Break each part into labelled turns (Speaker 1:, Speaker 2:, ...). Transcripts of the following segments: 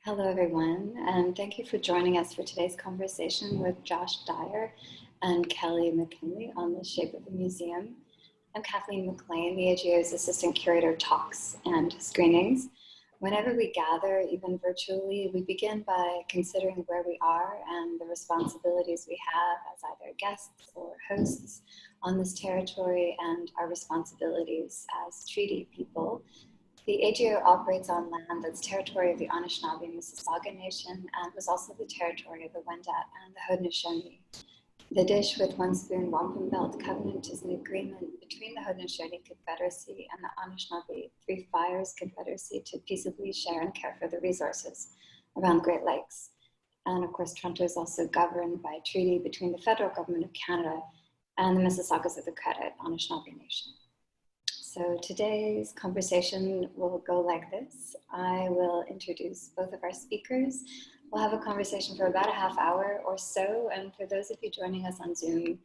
Speaker 1: Hello, everyone, and thank you for joining us for today's conversation with Josh Dyer and Kelly McKinley on the shape of a museum. I'm Kathleen McLean, the AGO's Assistant Curator Talks and Screenings. Whenever we gather, even virtually, we begin by considering where we are and the responsibilities we have as either guests or hosts on this territory and our responsibilities as treaty people. The AGO operates on land that's territory of the Anishinaabe Mississauga Nation and was also the territory of the Wendat and the Haudenosaunee. The Dish with One Spoon Wampum Belt Covenant is an agreement between the Haudenosaunee Confederacy and the Anishinaabe Three Fires Confederacy to peaceably share and care for the resources around the Great Lakes. And of course, Toronto is also governed by a treaty between the federal government of Canada and the Mississaugas of the Credit Anishinaabe Nation. So today's conversation will go like this. I will introduce both of our speakers. We'll have a conversation for about a half hour or so. And for those of you joining us on Zoom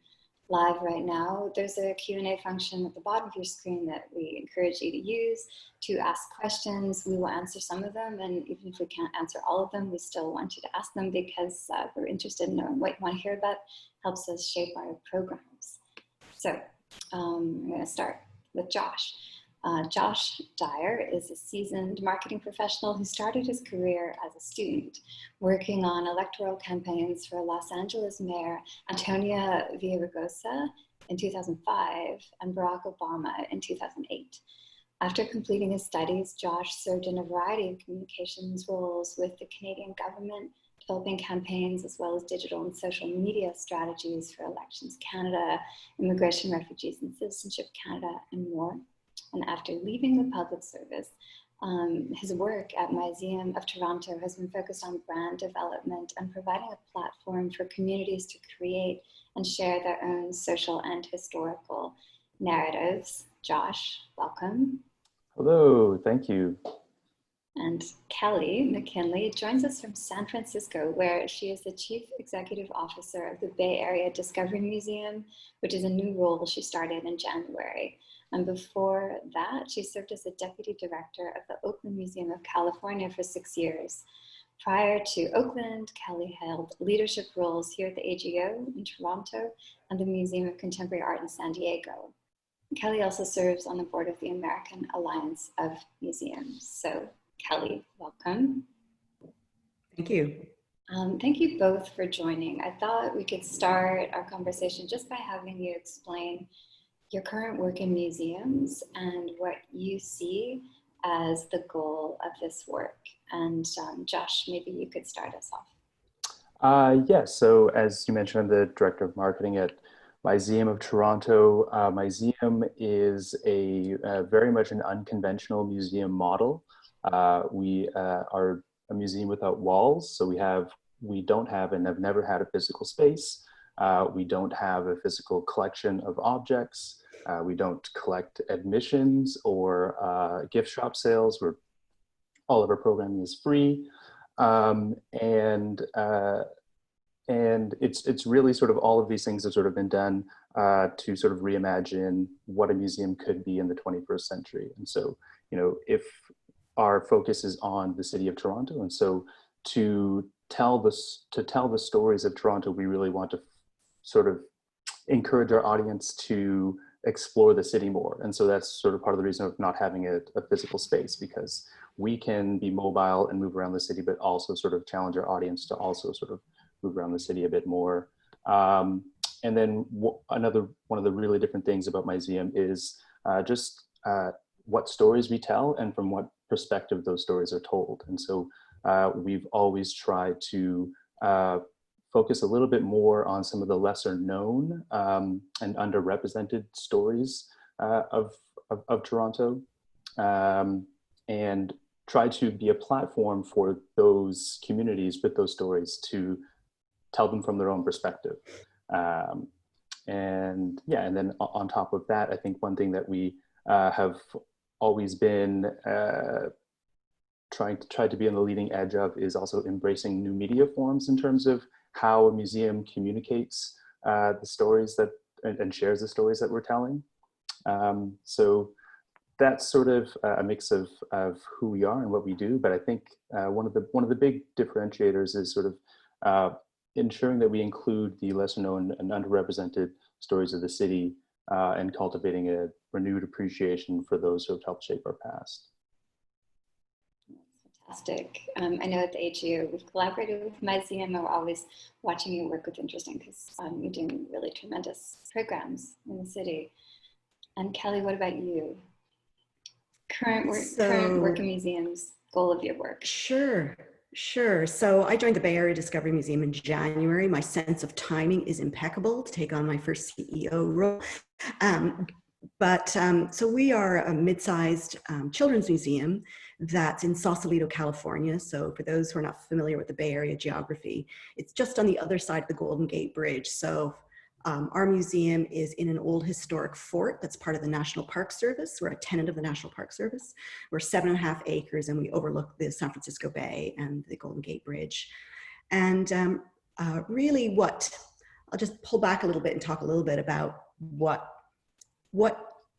Speaker 1: live right now, there's a Q&A function at the bottom of your screen that we encourage you to use to ask questions. We will answer some of them. And even if we can't answer all of them, we still want you to ask them because we're interested in knowing what you want to hear about. Helps us shape our programs. So I'm going to start with Josh. Josh Dyer is a seasoned marketing professional who started his career as a student, working on electoral campaigns for Los Angeles Mayor Antonia Villaraigosa in 2005 and Barack Obama in 2008. After completing his studies, Josh served in a variety of communications roles with the Canadian government, developing campaigns as well as digital and social media strategies for Elections Canada, Immigration, Refugees and Citizenship Canada, and more. And after leaving the public service, his work at Myseum of Toronto has been focused on brand development and providing a platform for communities to create and share their own social and historical narratives. Josh, welcome.
Speaker 2: Hello, thank you.
Speaker 1: And Kelly McKinley joins us from San Francisco, where she is the Chief Executive Officer of the Bay Area Discovery Museum, which is a new role she started in January. And before that, she served as the Deputy Director of the Oakland Museum of California for 6 years. Prior to Oakland, Kelly held leadership roles here at the AGO in Toronto and the Museum of Contemporary Art in San Diego. Kelly also serves on the board of the American Alliance of Museums. So Kelly, welcome.
Speaker 3: Thank you.
Speaker 1: Thank you both for joining. I thought we could start our conversation just by having you explain your current work in museums and what you see as the goal of this work. And Josh, maybe you could start us off.
Speaker 2: Yes, so as you mentioned, I'm the Director of Marketing at Myseum of Toronto. Myseum is a very much an unconventional museum model. We are a museum without walls, so we don't have and have never had a physical space. We don't have a physical collection of objects. We don't collect admissions or gift shop sales. All of our programming is free, and it's really sort of all of these things have sort of been done to sort of reimagine what a museum could be in the 21st century. And so, you know, if our focus is on the city of Toronto, and so to tell the stories of Toronto, we really want to sort of encourage our audience to explore the city more. And so that's sort of part of the reason of not having a physical space, because we can be mobile and move around the city, but also sort of challenge our audience to also sort of move around the city a bit more. And then one of the really different things about Myseum is just what stories we tell and from what perspective those stories are told. And so we've always tried to focus a little bit more on some of the lesser known and underrepresented stories of Toronto, and try to be a platform for those communities with those stories to tell them from their own perspective. And then on top of that, I think one thing that we have always been trying to be on the leading edge of is also embracing new media forms in terms of how a museum communicates the stories that and shares the stories that we're telling. So that's sort of a mix of who we are and what we do. But I think one of the big differentiators is sort of ensuring that we include the lesser known and underrepresented stories of the city and cultivating a renewed appreciation for those who have helped shape our past.
Speaker 1: Fantastic. I know at the AGU we've collaborated with Myseum, and we're always watching your work with interest because you're doing really tremendous programs in the city. And Kelly, what about you? Current work in museums, goal of your work.
Speaker 3: Sure. So I joined the Bay Area Discovery Museum in January. My sense of timing is impeccable to take on my first CEO role. So we are a mid-sized children's museum that's in Sausalito, California. So for those who are not familiar with the Bay Area geography, it's just on the other side of the Golden Gate Bridge. So our museum is in an old historic fort that's part of the National Park Service. We're a tenant of the National Park Service. We're 7.5 acres and we overlook the San Francisco Bay and the Golden Gate Bridge. And really I'll just pull back a little bit and talk a little bit about what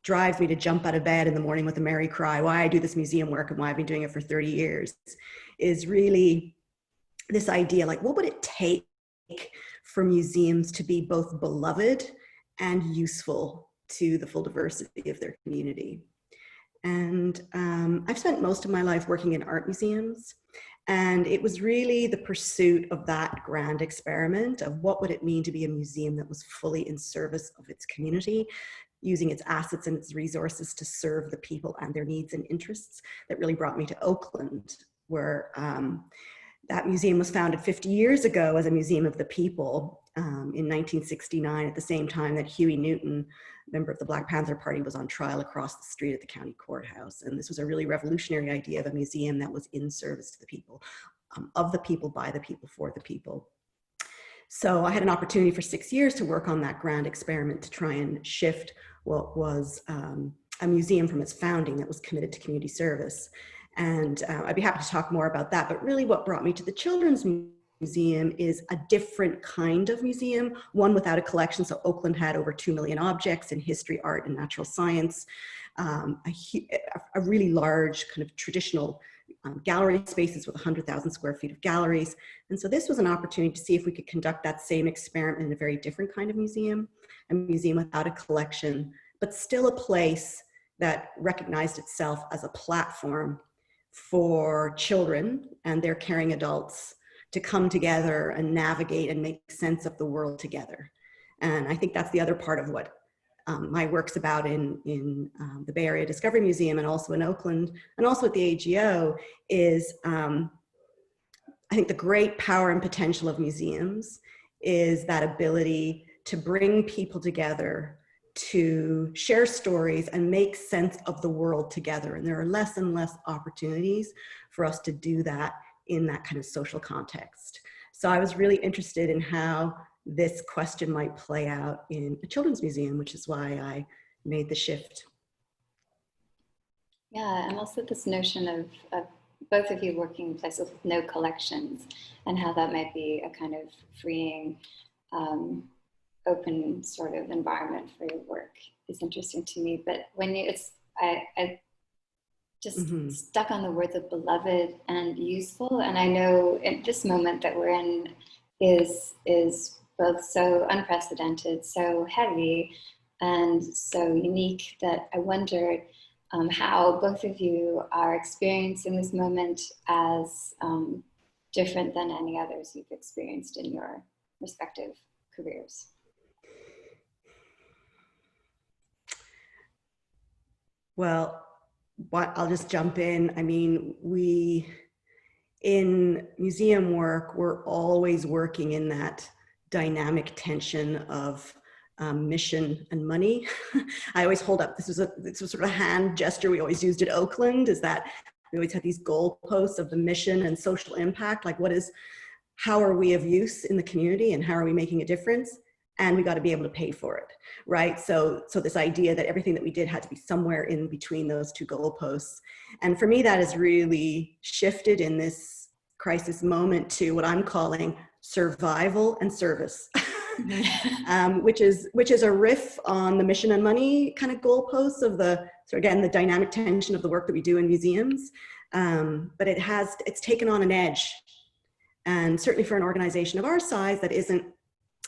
Speaker 3: drives me to jump out of bed in the morning with a merry cry, why I do this museum work and why I've been doing it for 30 years, is really this idea, like, what would it take for museums to be both beloved and useful to the full diversity of their community? And I've spent most of my life working in art museums, and it was really the pursuit of that grand experiment of what would it mean to be a museum that was fully in service of its community, using its assets and its resources to serve the people and their needs and interests, that really brought me to Oakland, where that museum was founded 50 years ago as a museum of the people in 1969, at the same time that Huey Newton, member of the Black Panther Party, was on trial across the street at the county courthouse. And this was a really revolutionary idea of a museum that was in service to the people, of the people, by the people, for the people. So I had an opportunity for 6 years to work on that grand experiment to try and shift what was a museum from its founding that was committed to community service. And I'd be happy to talk more about that, but really what brought me to the Children's Museum is a different kind of museum, one without a collection. So Oakland had over 2 million objects in history, art, and natural science, a really large kind of traditional gallery spaces with 100,000 square feet of galleries. And so this was an opportunity to see if we could conduct that same experiment in a very different kind of museum, a museum without a collection, but still a place that recognized itself as a platform for children and their caring adults to come together and navigate and make sense of the world together. And I think that's the other part of what my work's about in the Bay Area Discovery Museum, and also in Oakland, and also at the AGO, is I think the great power and potential of museums is that ability to bring people together to share stories and make sense of the world together. And there are less and less opportunities for us to do that in that kind of social context. So I was really interested in how this question might play out in a children's museum, which is why I made the shift.
Speaker 1: Yeah, and also this notion of both of you working in places with no collections, and how that might be a kind of freeing, open sort of environment for your work is interesting to me. But when I just stuck on the words of beloved and useful, and I know in this moment that we're in is both so unprecedented, so heavy, and so unique, that I wondered how both of you are experiencing this moment as different than any others you've experienced in your respective careers.
Speaker 3: Well, I'll just jump in. I mean, in museum work, we're always working in that dynamic tension of mission and money. I always hold up, this was sort of a hand gesture we always used at Oakland, is that we always had these goalposts of the mission and social impact, like how are we of use in the community and how are we making a difference? And we got to be able to pay for it, right? So this idea that everything that we did had to be somewhere in between those two goalposts. And for me, that has really shifted in this crisis moment to what I'm calling survival and service, which is a riff on the mission and money kind of goalposts of the so again, the dynamic tension of the work that we do in museums, but it's taken on an edge. And certainly for an organization of our size that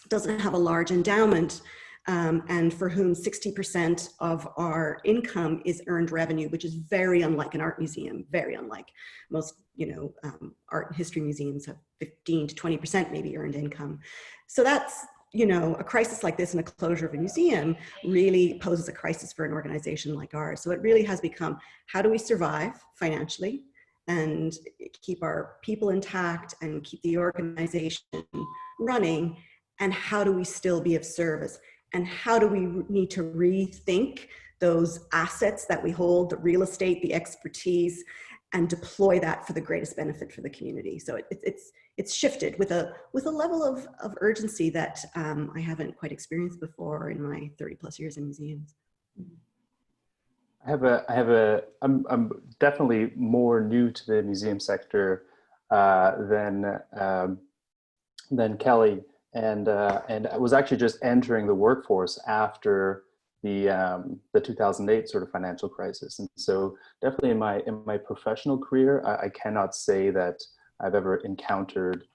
Speaker 3: doesn't have a large endowment, and for whom 60% of our income is earned revenue, which is very unlike an art museum, very unlike. Most, art and history museums have 15 to 20% maybe earned income. So that's, a crisis like this and a closure of a museum really poses a crisis for an organization like ours. So it really has become, how do we survive financially and keep our people intact and keep the organization running? And how do we still be of service? And how do we need to rethink those assets that we hold, the real estate, the expertise, and deploy that for the greatest benefit for the community? So it's shifted with a level of urgency that I haven't quite experienced before in my 30 plus years in museums.
Speaker 2: I'm definitely more new to the museum sector than Kelly. And I was actually just entering the workforce after the 2008 sort of financial crisis, and so definitely in my professional career, I cannot say that I've ever encountered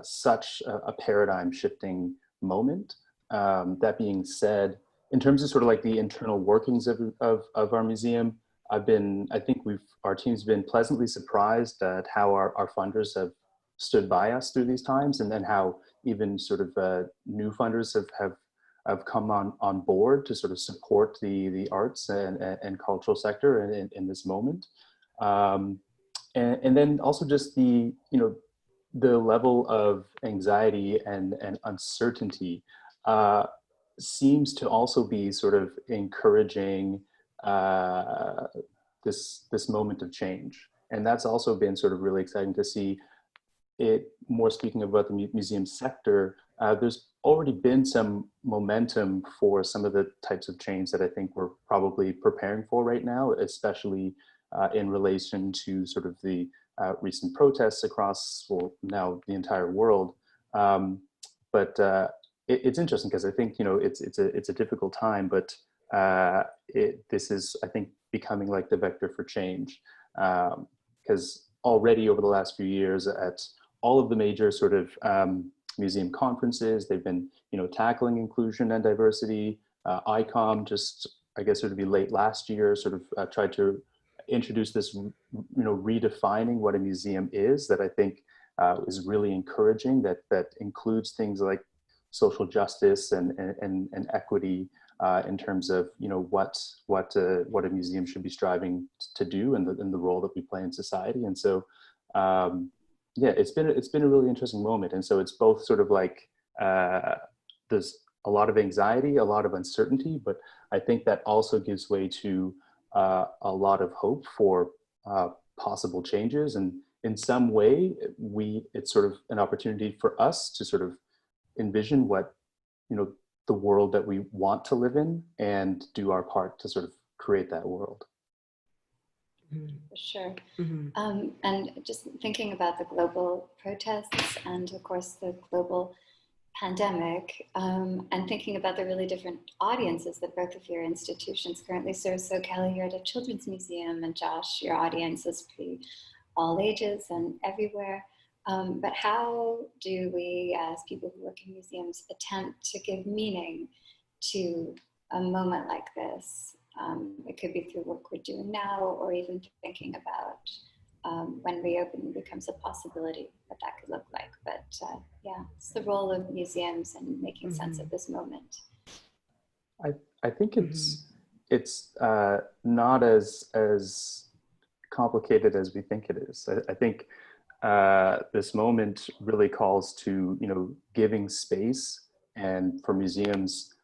Speaker 2: such a paradigm shifting moment. That being said, in terms of sort of like the internal workings of our museum, I think our team's been pleasantly surprised at how our funders have stood by us through these times, and then how even sort of new funders have come on board to sort of support the arts and cultural sector in this moment. And then also just the level of anxiety and uncertainty seems to also be sort of encouraging this moment of change. And that's also been sort of really exciting to see. It more speaking about the museum sector, there's already been some momentum for some of the types of change that I think we're probably preparing for right now, especially in relation to sort of the recent protests across, well, now the entire world. But it's interesting because I think, it's a difficult time, but this is, I think, becoming like the vector for change. Because already over the last few years at all of the major sort of museum conferences, they've been, tackling inclusion and diversity. ICOM just, I guess it would be late last year, sort of tried to introduce this, redefining what a museum is, that I think is really encouraging, that includes things like social justice and equity in terms of, what a museum should be striving to do and the role that we play in society. And so, yeah, it's been a really interesting moment. And so it's both sort of like, there's a lot of anxiety, a lot of uncertainty, but I think that also gives way to a lot of hope for possible changes. And in some way, it's sort of an opportunity for us to sort of envision what, the world that we want to live in and do our part to sort of create that world.
Speaker 1: For sure.
Speaker 3: Mm-hmm.
Speaker 1: And just thinking about the global protests and of course the global pandemic, and thinking about the really different audiences that both of your institutions currently serve. So Kelly, you're at a children's museum, and Josh, your audience is pretty all ages and everywhere. But how do we, as people who work in museums, attempt to give meaning to a moment like this? It could be through work we're doing now, or even thinking about when reopening becomes a possibility, what that could look like. But yeah, it's the role of museums and making sense of this moment.
Speaker 2: I think it's not as complicated as we think it is. I think this moment really calls to giving space, and for museums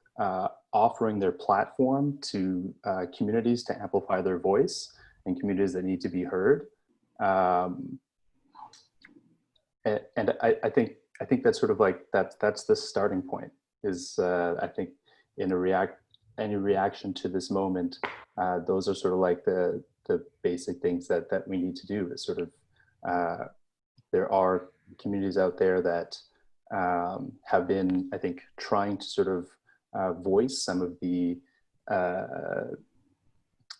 Speaker 2: offering their platform to communities to amplify their voice, and communities that need to be heard. And I think that's sort of like that's the starting point. Is I think any reaction to this moment, those are sort of like the basic things that we need to do. Is sort of there are communities out there that have been, I think, trying to sort of voice some of the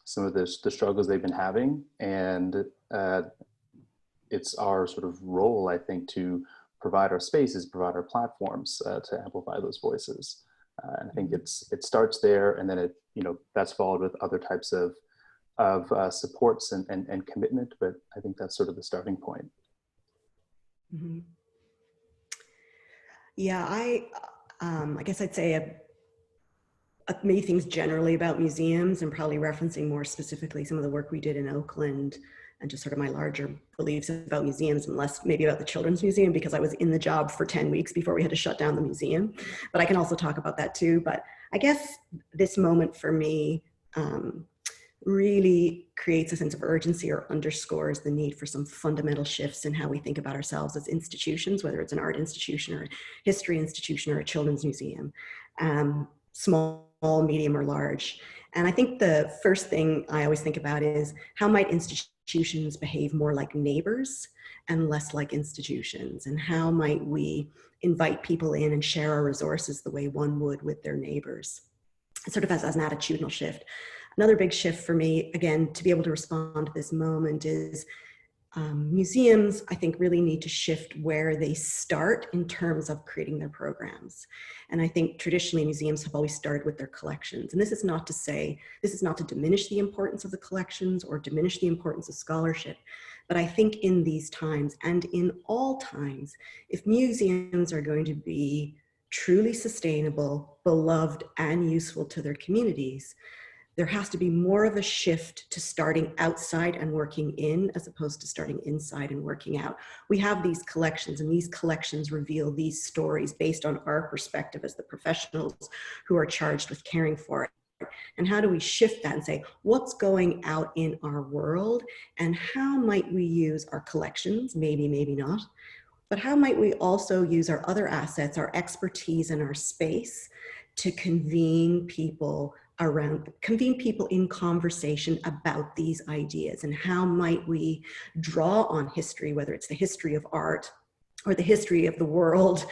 Speaker 2: some of the struggles they've been having. And it's our sort of role, I think, to provide our spaces, provide our platforms to amplify those voices. And I think it starts there, and then it, that's followed with other types of supports and commitment. But I think that's sort of the starting point.
Speaker 3: Mm-hmm. Yeah, I guess I'd say many things generally about museums, and probably referencing more specifically some of the work we did in Oakland, and just sort of my larger beliefs about museums, and less maybe about the Children's Museum, because I was in the job for 10 weeks before we had to shut down the museum. But I can also talk about that too. But I guess this moment for me really creates a sense of urgency, or underscores the need for some fundamental shifts in how we think about ourselves as institutions, whether it's an art institution or a history institution or a children's museum, small, medium, or large. And I think the first thing I always think about is, how might institutions behave more like neighbors and less like institutions? And how might we invite people in and share our resources the way one would with their neighbors? Sort of as an attitudinal shift. Another big shift for me, again, to be able to respond to this moment, is museums, I think, really need to shift where they start in terms of creating their programs. And I think traditionally museums have always started with their collections. And this is not to diminish the importance of the collections or diminish the importance of scholarship. But I think in these times, and in all times, if museums are going to be truly sustainable, beloved, and useful to their communities, there has to be more of a shift to starting outside and working in, as opposed to starting inside and working out. We have these collections, and these collections reveal these stories based on our perspective as the professionals who are charged with caring for it. And how do we shift that and say, what's going out in our world, and how might we use our collections, maybe, maybe not, but how might we also use our other assets, our expertise, and our space to convene people in conversation about these ideas? And how might we draw on history, whether it's the history of art or the history of the world,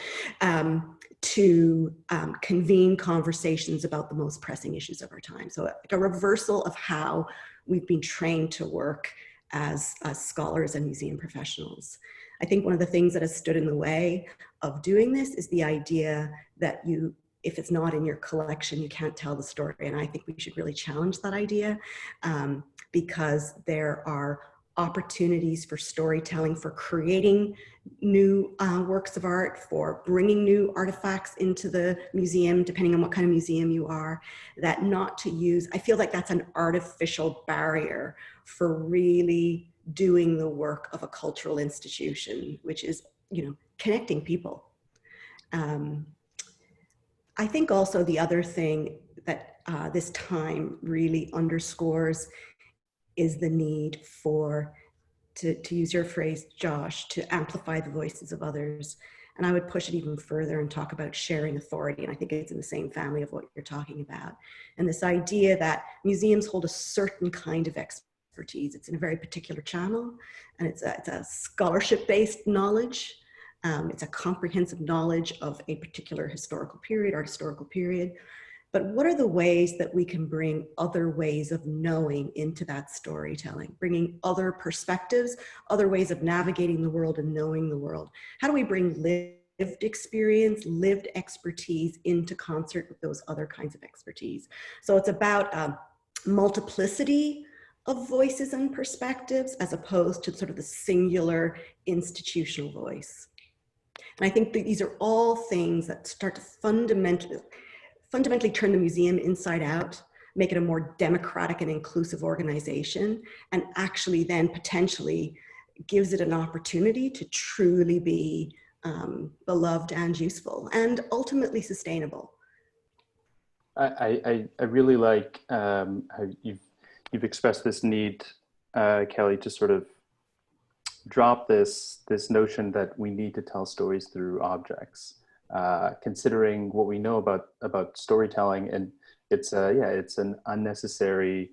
Speaker 3: to convene conversations about the most pressing issues of our time? So like a reversal of how we've been trained to work as scholars and museum professionals. I think one of the things that has stood in the way of doing this is the idea that if it's not in your collection, you can't tell the story. And I think we should really challenge that idea, because there are opportunities for storytelling, for creating new works of art, for bringing new artifacts into the museum, depending on what kind of museum you are, that not to use, I feel like that's an artificial barrier for really doing the work of a cultural institution, which is, connecting people. I think also the other thing that this time really underscores is the need to use your phrase, Josh, to amplify the voices of others. And I would push it even further and talk about sharing authority. And I think it's in the same family of what you're talking about. And this idea that museums hold a certain kind of expertise. It's in a very particular channel, and it's a scholarship-based knowledge. It's a comprehensive knowledge of a particular historical period, art historical period. But what are the ways that we can bring other ways of knowing into that storytelling, bringing other perspectives, other ways of navigating the world and knowing the world? How do we bring lived experience, lived expertise into concert with those other kinds of expertise? So it's about multiplicity of voices and perspectives, as opposed to sort of the singular institutional voice. And I think that these are all things that start to fundamentally turn the museum inside out, make it a more democratic and inclusive organization, and actually then potentially gives it an opportunity to truly be beloved and useful and ultimately sustainable.
Speaker 2: I really like how you've expressed this need, Kelly, to sort of drop this notion that we need to tell stories through objects, considering what we know about storytelling, and it's an unnecessary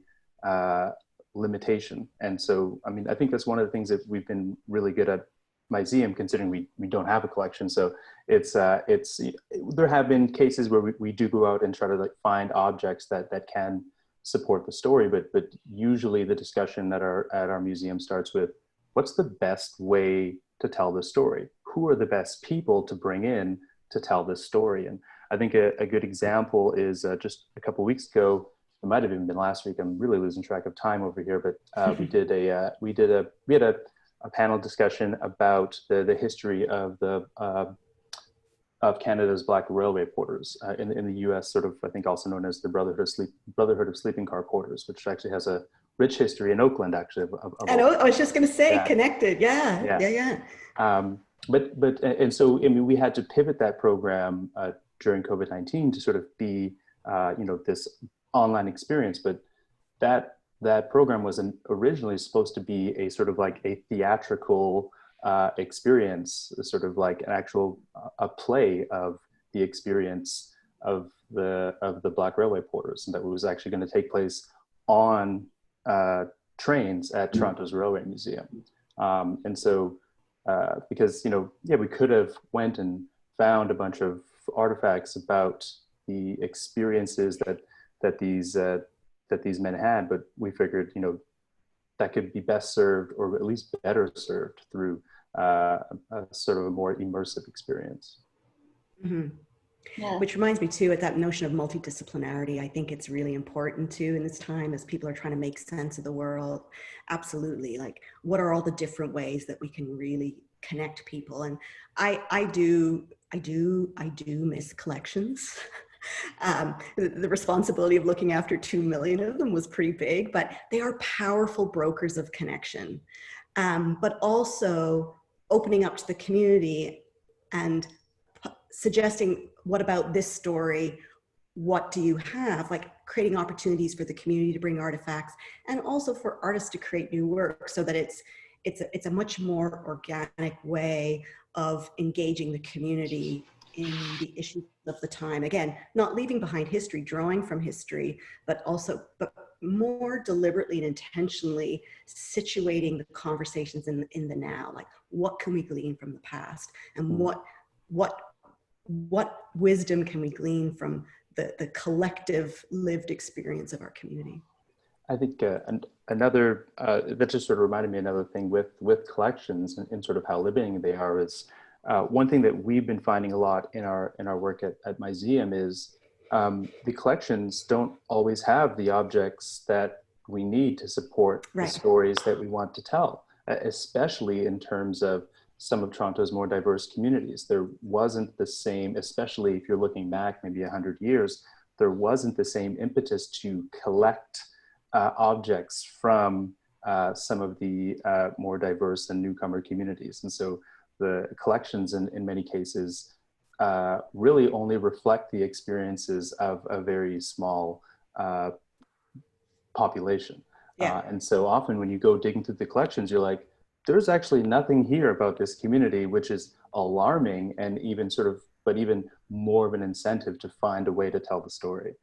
Speaker 2: limitation. And so, I mean, I think that's one of the things that we've been really good at Myseum, considering we don't have a collection. So there have been cases where we do go out and try to like find objects that can support the story, but usually the discussion at our museum starts with, what's the best way to tell the story? Who are the best people to bring in to tell this story? And I think a good example is just a couple of weeks ago, it might have even been last week, I'm really losing track of time over here, but we had a panel discussion about the history of Canada's Black Railway Porters in the U.S., sort of, I think, also known as the Brotherhood of Sleeping Car Porters, which actually has a rich history in Oakland, actually.
Speaker 3: I was just going to say,
Speaker 2: yeah.
Speaker 3: Connected, yeah.
Speaker 2: And so, I mean, we had to pivot that program during COVID-19 to sort of be, this online experience, but that program was originally supposed to be a sort of like a theatrical experience, sort of like an actual a play of the experience of the Black Railway Porters, and that was actually going to take place on trains at Toronto's Railway Museum. And so, because we could have went and found a bunch of artifacts about the experiences that these men had, but we figured that could be best served, or at least better served, through a sort of a more immersive experience.
Speaker 3: Mm-hmm.
Speaker 1: Yeah.
Speaker 3: Which reminds me too, at that notion of multidisciplinarity, I think it's really important too in this time as people are trying to make sense of the world. Absolutely. Like, what are all the different ways that we can really connect people? And I do miss collections. The responsibility of looking after 2 million of them was pretty big, but they are powerful brokers of connection. But also opening up to the community and suggesting, what about this story? What do you have? Like, creating opportunities for the community to bring artifacts, and also for artists to create new work, so that it's a much more organic way of engaging the community in the issues of the time. Again, not leaving behind history, drawing from history, but more deliberately and intentionally situating the conversations in the now. Like, what can we glean from the past, and what wisdom can we glean from the collective lived experience of our community?
Speaker 2: I think another, that just sort of reminded me, another thing with collections and sort of how living they are is, one thing that we've been finding a lot in our work at Myseum is the collections don't always have the objects that we need to support the stories that we want to tell, especially in terms of some of Toronto's more diverse communities. There wasn't the same, especially if you're looking back maybe 100 years, there wasn't the same impetus to collect objects from some of the more diverse and newcomer communities. And so the collections in many cases really only reflect the experiences of a very small population. And so often when you go digging through the collections, you're like, there's actually nothing here about this community, which is alarming, and even but even more of an incentive to find a way to tell the story.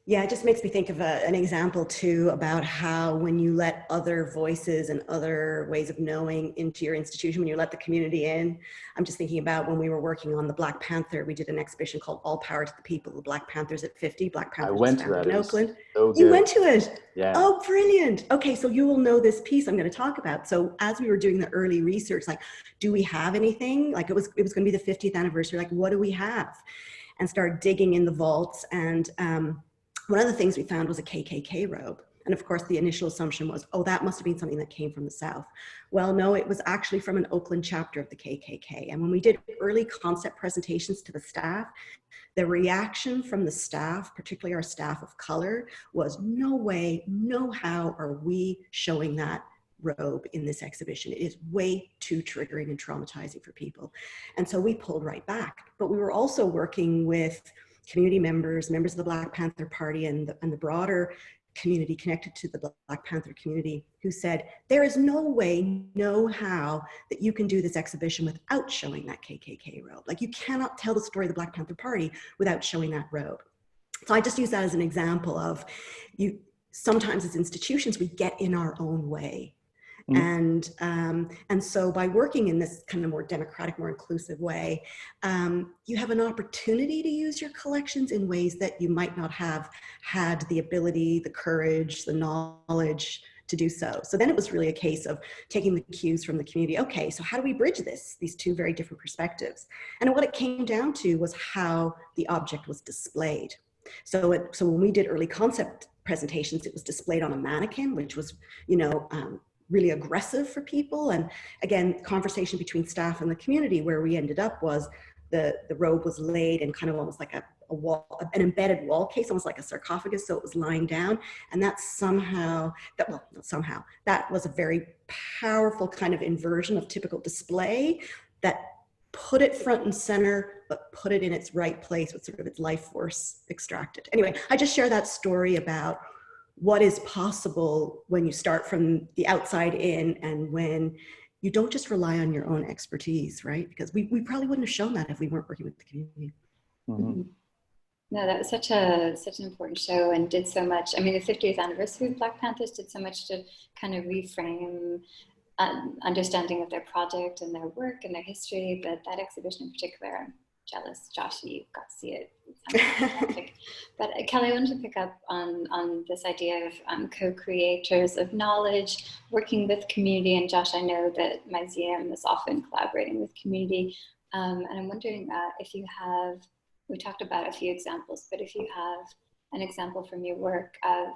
Speaker 3: Yeah, it just makes me think of an example too about how when you let other voices and other ways of knowing into your institution, when you let the community in. I'm just thinking about when we were working on the Black Panther, we did an exhibition called All Power to the People, the Black Panthers at 50. Black Panthers was founded in Oakland.
Speaker 2: So
Speaker 3: you went to it?
Speaker 2: Yeah.
Speaker 3: Oh, brilliant. Okay, so you will know this piece I'm going to talk about. So as we were doing the early research, like, do we have anything? Like, it was going to be the 50th anniversary. Like, what do we have? And started digging in the vaults, and one of the things we found was a Kkk robe. And of course, the initial assumption was, oh, that must have been something that came from the South. Well, no, it was actually from an Oakland chapter of the Kkk. And when we did early concept presentations to the staff, the reaction from the staff, particularly our staff of color, was, no way, no how are we showing that robe in this exhibition. It is way too triggering and traumatizing for people. And so we pulled right back. But we were also working with community members of the Black Panther Party and the broader community connected to the Black Panther community, who said, there is no way, no how that you can do this exhibition without showing that Kkk robe. Like, you cannot tell the story of the Black Panther Party without showing that robe. So I just use that as an example of, sometimes as institutions, we get in our own way. And so by working in this kind of more democratic, more inclusive way, you have an opportunity to use your collections in ways that you might not have had the ability, the courage, the knowledge to do so. So then it was really a case of taking the cues from the community. Okay, so how do we bridge these two very different perspectives? And what it came down to was how the object was displayed. So when we did early concept presentations, it was displayed on a mannequin, which was, really aggressive for people. And again, conversation between staff and the community, where we ended up was the robe was laid in kind of almost like a wall, an embedded wall case, almost like a sarcophagus. So it was lying down. And that that was a very powerful kind of inversion of typical display that put it front and center, but put it in its right place with sort of its life force extracted. Anyway, I just share that story about what is possible when you start from the outside in, and when you don't just rely on your own expertise, right? Because we probably wouldn't have shown that if we weren't working with the community.
Speaker 1: Mm-hmm. No, that was such an important show, and did so much. I mean, the 50th anniversary of Black Panthers did so much to kind of reframe understanding of their project and their work and their history. But that exhibition in particular, I'm jealous. Josh, you got to see it. But Kelly, I wanted to pick up on this idea of co-creators of knowledge, working with community. And Josh, I know that Myseum is often collaborating with community. And I'm wondering if you have, we talked about a few examples, but if you have an example from your work of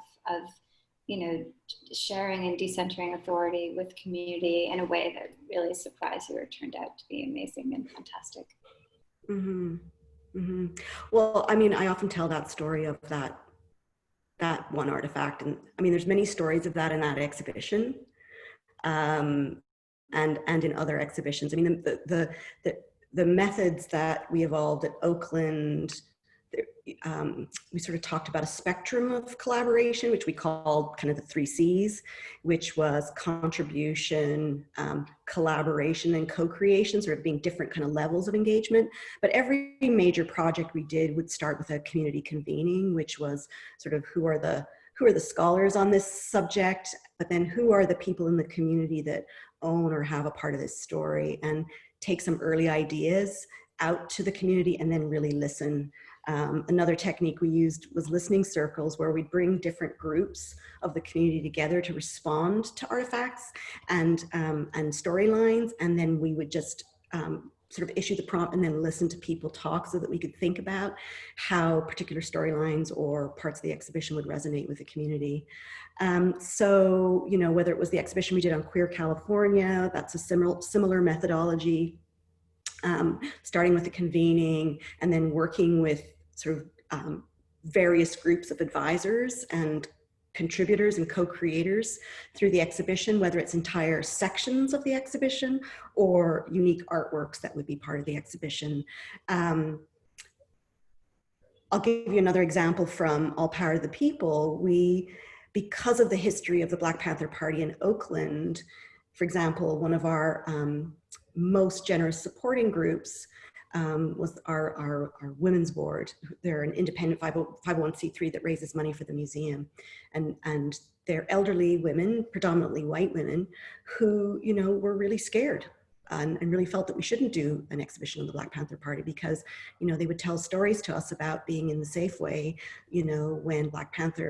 Speaker 1: sharing and decentering authority with community in a way that really surprised you or turned out to be amazing and fantastic.
Speaker 3: Mm-hmm. Mm-hmm. Well, I mean, I often tell that story of that one artifact, and I mean, there's many stories of that in that exhibition, and in other exhibitions. I mean, the methods that we evolved at Oakland, we sort of talked about a spectrum of collaboration, which we called kind of the 3 C's, which was contribution, collaboration, and co-creation, sort of being different kind of levels of engagement. But every major project we did would start with a community convening, which was sort of who are the scholars on this subject, but then who are the people in the community that own or have a part of this story, and take some early ideas out to the community and then really listen. Another technique we used was listening circles, where we'd bring different groups of the community together to respond to artifacts and storylines, and then we would just sort of issue the prompt and then listen to people talk, so that we could think about how particular storylines or parts of the exhibition would resonate with the community. So, whether it was the exhibition we did on Queer California, that's a similar methodology. Starting with the convening and then working with sort of various groups of advisors and contributors and co-creators through the exhibition, whether it's entire sections of the exhibition or unique artworks that would be part of the exhibition. I'll give you another example from All Power to the People. Because of the history of the Black Panther Party in Oakland, for example, one of our most generous supporting groups was our women's board. They're an independent 501c3 that raises money for the museum, and they're elderly women, predominantly white women, who were really scared and really felt that we shouldn't do an exhibition on the Black Panther Party, because they would tell stories to us about being in the Safeway, when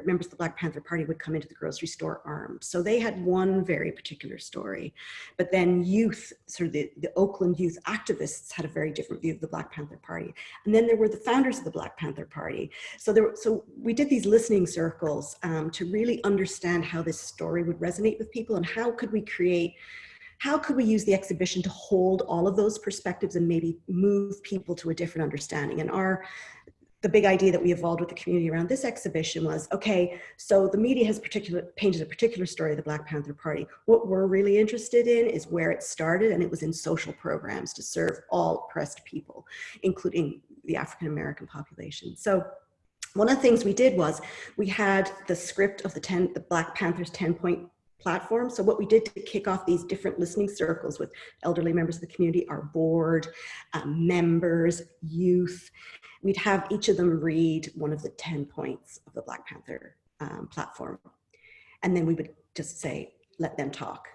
Speaker 3: members of the Black Panther Party would come into the grocery store armed. So they had one very particular story, but then youth, sort of the Oakland youth activists, had a very different view of the Black Panther Party. And then there were the founders of the Black Panther Party. So we did these listening circles to really understand how this story would resonate with people, and how could we use the exhibition to hold all of those perspectives and maybe move people to a different understanding. And the big idea that we evolved with the community around this exhibition was, okay, so the media has painted a particular story of the Black Panther Party. What we're really interested in is where it started, and it was in social programs to serve all oppressed people, including the African-American population. So one of the things we did was we had the script of the Black Panthers 10-point platform. So what we did to kick off these different listening circles with elderly members of the community, our board, members, youth, we'd have each of them read one of the 10 points of the Black Panther platform. And then we would just say, let them talk.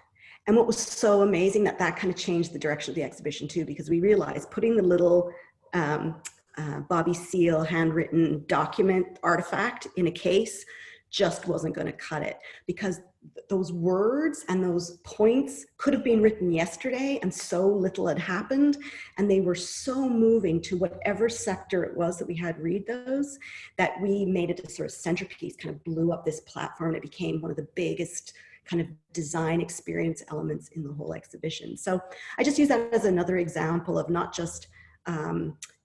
Speaker 3: And what was so amazing that kind of changed the direction of the exhibition too, because we realized putting the little Bobby Seale handwritten document artifact in a case just wasn't going to cut it, because those words and those points could have been written yesterday and so little had happened, and they were so moving to whatever sector it was that we had read those, that we made it a sort of centerpiece, kind of blew up this platform. It became one of the biggest kind of design experience elements in the whole exhibition. So I just use that as another example of not just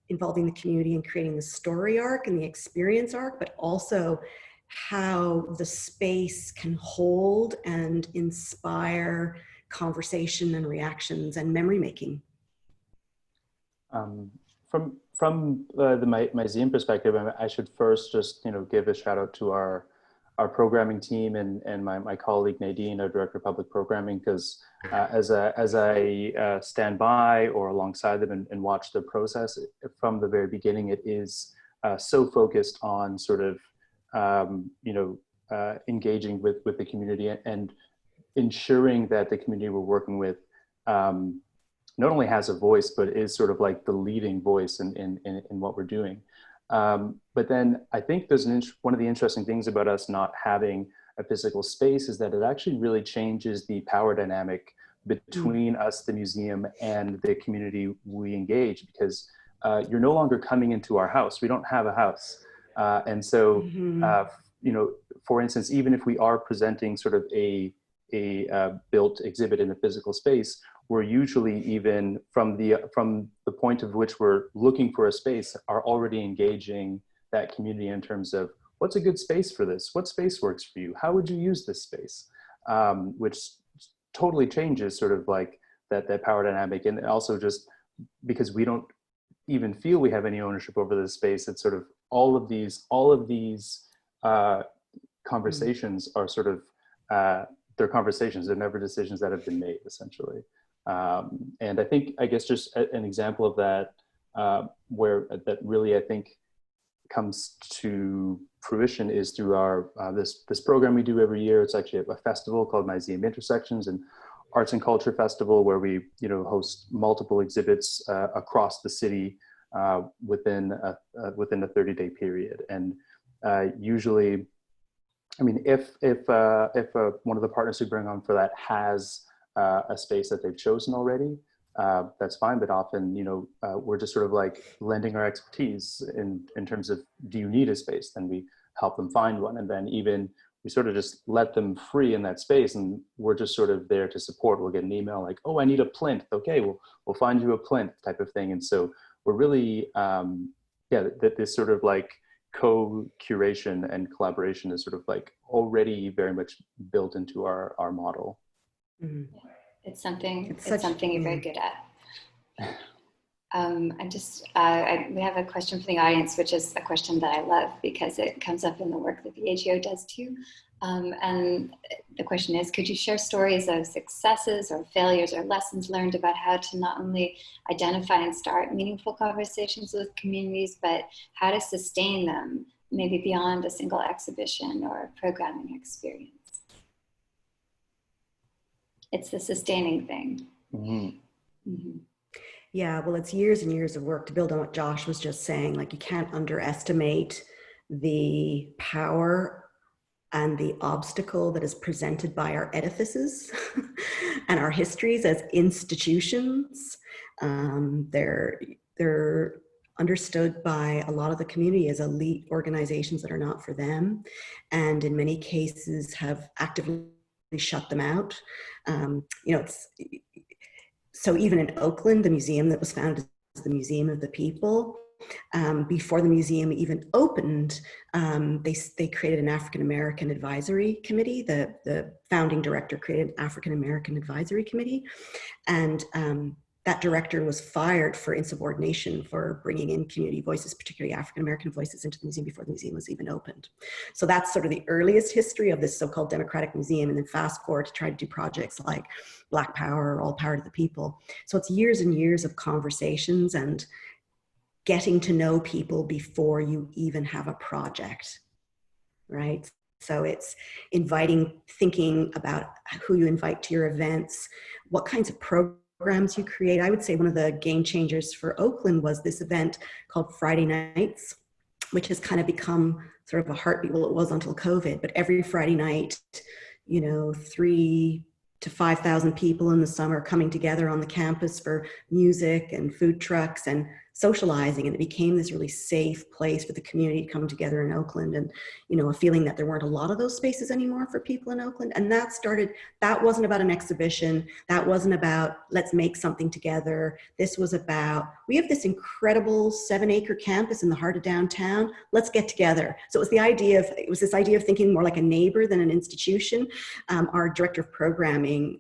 Speaker 3: involving the community and creating the story arc and the experience arc, but also how the space can hold and inspire conversation and reactions and memory making.
Speaker 2: From the Myseum perspective, I should first just give a shout out to our programming team and my colleague Nadine, our director of public programming, because as I stand by or alongside them and watch the process from the very beginning, it is so focused on sort of engaging with the community and ensuring that the community we're working with not only has a voice, but is sort of like the leading voice in what we're doing. But then I think there's one of the interesting things about us not having a physical space is that it actually really changes the power dynamic between us, the museum, and the community we engage, because you're no longer coming into our house. We don't have a house. And so, for instance, even if we are presenting sort of a built exhibit in a physical space, we're usually even from the point of which we're looking for a space are already engaging that community in terms of what's a good space for this? What space works for you? How would you use this space? Which totally changes sort of like that power dynamic. And also just because we don't even feel we have any ownership over this space, it's sort of all of these conversations are sort of, they're conversations, they're never decisions that have been made, essentially. And I guess just an example of that, where that really I think comes to fruition is through our this program we do every year. It's actually a festival called Myseum Intersections, and Arts and Culture Festival, where we host multiple exhibits across the city within a 30-day period. And usually, I mean, if one of the partners we bring on for that has a space that they've chosen already, that's fine. But often, we're just sort of like lending our expertise in terms of, do you need a space? Then we help them find one, and then even we sort of just let them free in that space, and we're just sort of there to support. We'll get an email like, "Oh, I need a plinth." Okay, we'll find you a plinth, type of thing. And so we're really, this sort of like co-curation and collaboration is sort of like already very much built into our model.
Speaker 1: Mm-hmm. It's something you're very good at. We have a question from the audience, which is a question that I love because it comes up in the work that the AGO does too. And the question is, could you share stories of successes or failures or lessons learned about how to not only identify and start meaningful conversations with communities, but how to sustain them, maybe beyond a single exhibition or programming experience? It's the sustaining thing.
Speaker 2: Mm-hmm.
Speaker 1: Mm-hmm.
Speaker 3: Yeah, well, it's years and years of work to build on what Josh was just saying. Like, you can't underestimate the power and the obstacle that is presented by our edifices and our histories as institutions. They're understood by a lot of the community as elite organizations that are not for them, and in many cases have actively shut them out. So even in Oakland, the museum that was founded as the Museum of the People, before the museum even opened, they created an African-American advisory committee. The founding director created an African-American advisory committee. And that director was fired for insubordination for bringing in community voices, particularly African-American voices, into the museum before the museum was even opened. So that's sort of the earliest history of this so-called democratic museum. And then fast forward to try to do projects like Black Power, All Power to the People. So it's years and years of conversations and getting to know people before you even have a project, right? So it's thinking about who you invite to your events, what kinds of programs you create. I would say one of the game changers for Oakland was this event called Friday Nights, which has kind of become sort of a heartbeat. Well, it was until COVID, but every Friday night, 3,000 to 5,000 people in the summer coming together on the campus for music and food trucks and socializing. And it became this really safe place for the community to come together in Oakland, and, a feeling that there weren't a lot of those spaces anymore for people in Oakland. And that wasn't about an exhibition. That wasn't about, let's make something together. This was about, we have this incredible 7-acre campus in the heart of downtown. Let's get together. So it was this idea of thinking more like a neighbor than an institution. Our director of programming,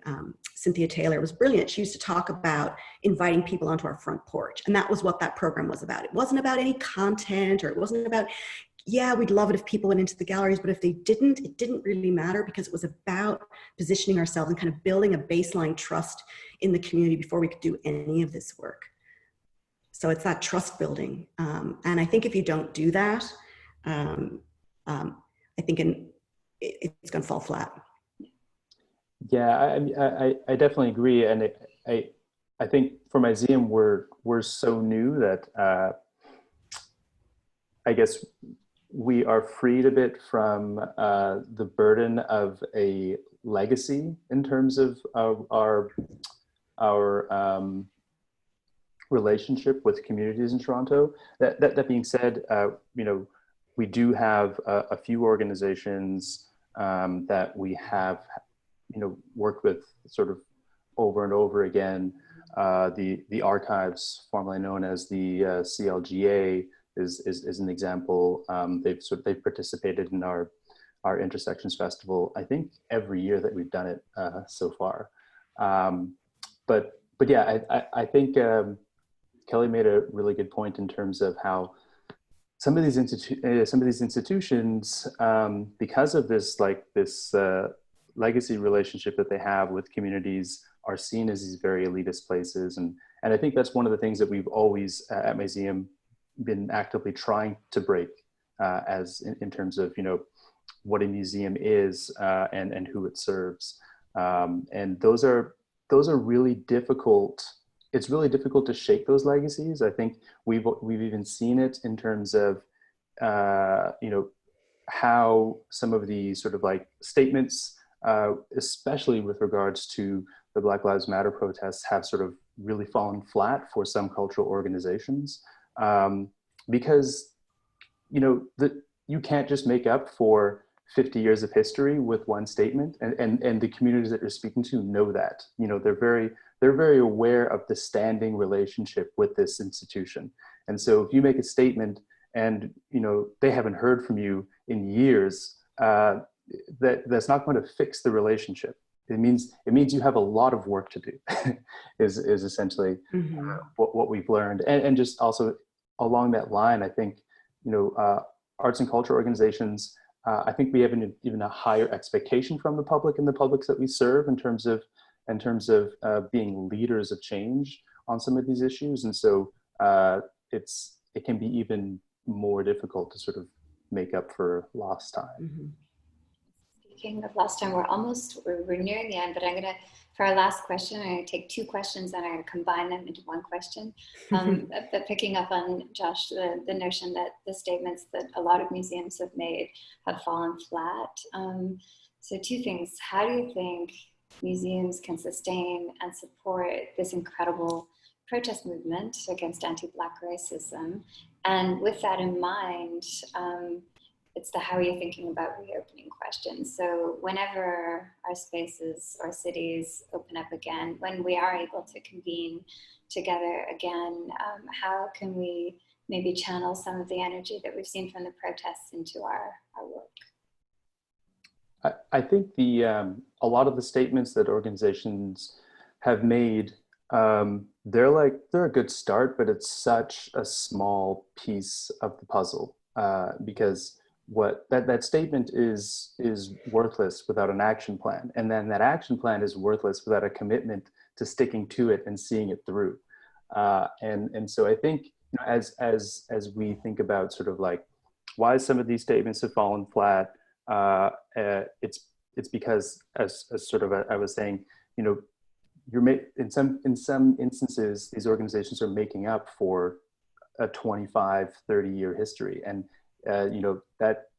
Speaker 3: Cynthia Taylor, was brilliant. She used to talk about inviting people onto our front porch. And that was what that program was about. It wasn't about any content, or it wasn't about, we'd love it if people went into the galleries, but if they didn't, it didn't really matter, because it was about positioning ourselves and kind of building a baseline trust in the community before we could do any of this work. So it's that trust building. And I think if you don't do that, I think it's going to fall flat.
Speaker 2: Yeah, I definitely agree. And I think for Myseum, we're so new that I guess we are freed a bit from the burden of a legacy in terms of our relationship with communities in Toronto. That being said, we do have a few organizations that we have worked with sort of over and over again. The archives, formerly known as the CLGA, is an example. They've participated in our Intersections Festival, I think every year that we've done it so far. But yeah, I think Kelly made a really good point in terms of how some of these institutions, because of this legacy relationship that they have with communities, are seen as these very elitist places. And I think that's one of the things that we've always at Myseum been actively trying to break, as in terms of, what a museum is and who it serves. And those are really difficult. It's really difficult to shake those legacies. I think we've even seen it in terms of, how some of the sort of like statements, especially with regards to the Black Lives Matter protests, have sort of really fallen flat for some cultural organizations, because you can't just make up for 50 years of history with one statement, and the communities that you're speaking to know that. They're very aware of the standing relationship with this institution, and so if you make a statement and they haven't heard from you in years, that's not going to fix the relationship. It means you have a lot of work to do, is essentially what we've learned. And just also along that line, I think, arts and culture organizations, I think we have even a higher expectation from the public and the publics that we serve in terms of being leaders of change on some of these issues. And so it can be even more difficult to sort of make up for lost time.
Speaker 1: Speaking of lost time, we're nearing the end, but for our last question, I'm going to take two questions and I'm going to combine them into one question. But picking up on Josh, the notion that the statements that a lot of museums have made have fallen flat. So two things. How do you think museums can sustain and support this incredible protest movement against anti-Black racism? And with that in mind, it's the how are you thinking about reopening question. So whenever our spaces or cities open up again, when we are able to convene together again, how can we maybe channel some of the energy that we've seen from the protests into our work?
Speaker 2: I think a lot of the statements that organizations have made, they're a good start, but it's such a small piece of the puzzle, because what that statement is worthless without an action plan, and then that action plan is worthless without a commitment to sticking to it and seeing it through. And so I think, as we think about sort of like why some of these statements have fallen flat, it's because, as sort of I was saying, you know, in some instances, these organizations are making up for a 25, 30-year history. And, you know, that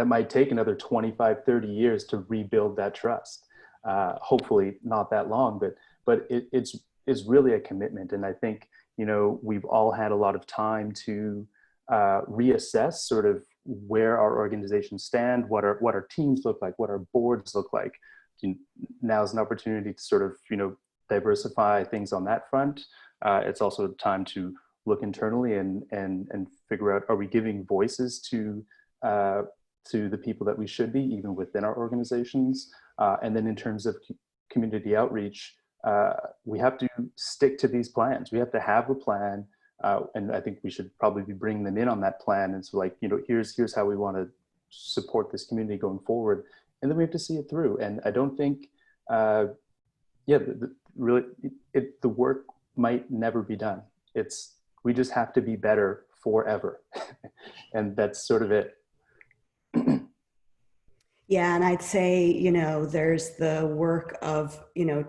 Speaker 2: might take another 25, 30 years to rebuild that trust. Hopefully not that long, but it's really a commitment. And I think, you know, we've all had a lot of time to reassess sort of where our organizations stand, what our teams look like, what our boards look like. Now is an opportunity to sort of, you know, diversify things on that front. It's also time to look internally and figure out, are we giving voices to the people that we should be, even within our organizations? And then in terms of community outreach, we have to stick to these plans. We have to have a plan, and I think we should probably be bringing them in on that plan. And so, like, you know, here's how we want to support this community going forward, and then we have to see it through. And I don't think, really, the work might never be done. We just have to be better forever, and that's sort of it.
Speaker 3: Yeah, and I'd say, you know, there's the work of, you know,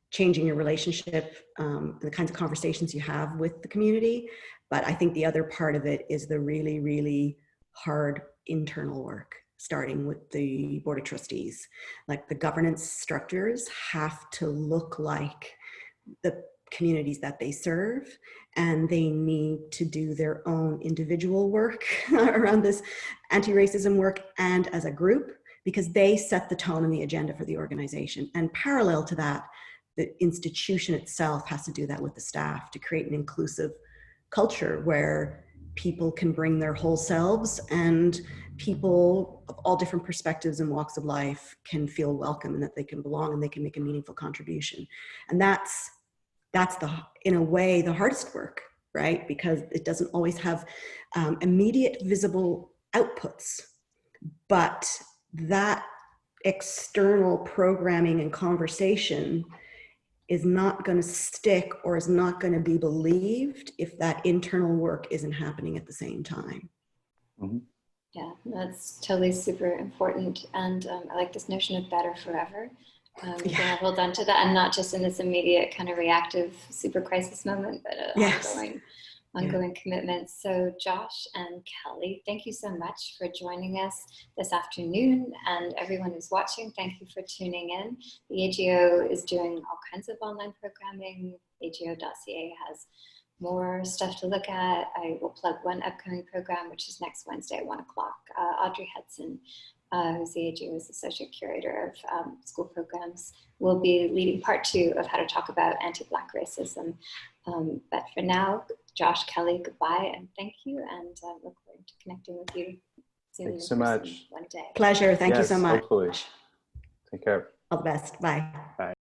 Speaker 3: changing your relationship, the kinds of conversations you have with the community. But I think the other part of it is the really, really hard internal work, starting with the Board of Trustees. Like, the governance structures have to look like the communities that they serve, and they need to do their own individual work around this anti-racism work and as a group, because they set the tone and the agenda for the organization. And parallel to that, the institution itself has to do that with the staff to create an inclusive culture where people can bring their whole selves, and people of all different perspectives and walks of life can feel welcome, and that they can belong and they can make a meaningful contribution. And that's in a way the hardest work, right? Because it doesn't always have immediate visible outputs, but that external programming and conversation is not going to stick, or is not going to be believed, if that internal work isn't happening at the same time.
Speaker 2: Mm-hmm.
Speaker 1: Yeah, that's totally super important. And I like this notion of better forever. Yeah, hold on to that, and not just in this immediate kind of reactive super crisis moment, but ongoing commitments. So Josh and Kelly, thank you so much for joining us this afternoon, and everyone who's watching, thank you for tuning in. The AGO is doing all kinds of online programming. AGO.ca has more stuff to look at. I will plug one upcoming program, which is next Wednesday at 1 o'clock. Audrey Hudson, who's the AGO's Associate Curator of School Programs, will be leading part 2 of how to talk about anti-Black racism. But for now, Josh, Kelly, goodbye and thank you, and look forward to connecting with you soon.
Speaker 2: Thanks so much.
Speaker 1: One day.
Speaker 3: Pleasure. Thank you so much.
Speaker 2: Hopefully. Take care.
Speaker 3: All the best. Bye.
Speaker 2: Bye.